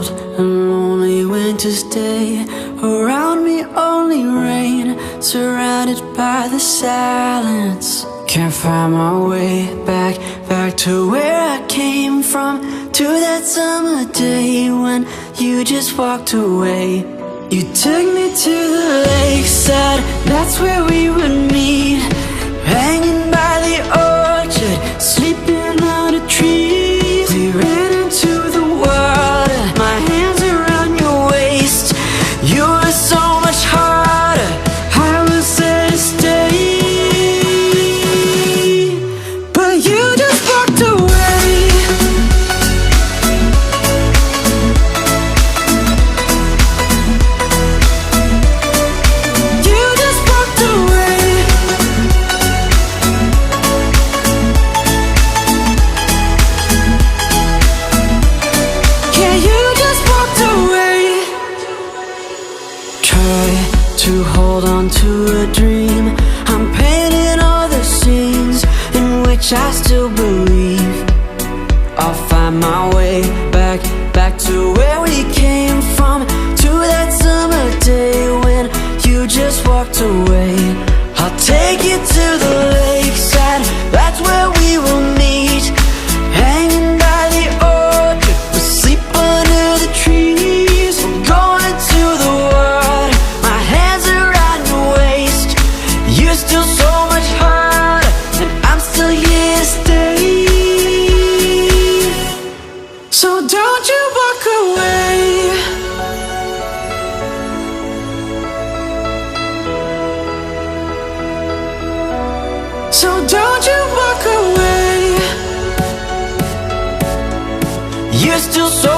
cold and lonely winter's day. Around me only rain, surrounded by the silence. Can't find my way back to where I came from, to that summer day when you just walked away. You took me to the lakeside, that's where we would meet, hanging by the orchard, sleeping under trees. We ran into the water, my hands around your waist. You were so much harder, I was there to stay, but you just walked away. You just walked away. Yeah, you just walked away. Try to hold on to a dream, I'm painting all the scenes in which I still believe. I'll find my way back to where we came from, to that summer day when you just walked away. I'll take you to the lakeside, that's where we will meet, hanging by the orchard, we'll sleep under the trees. We're going to the water, my hands around your waist. You're still so much harder, and I'm still here to stay. So don't you walk away. So don't you walk away. You're still so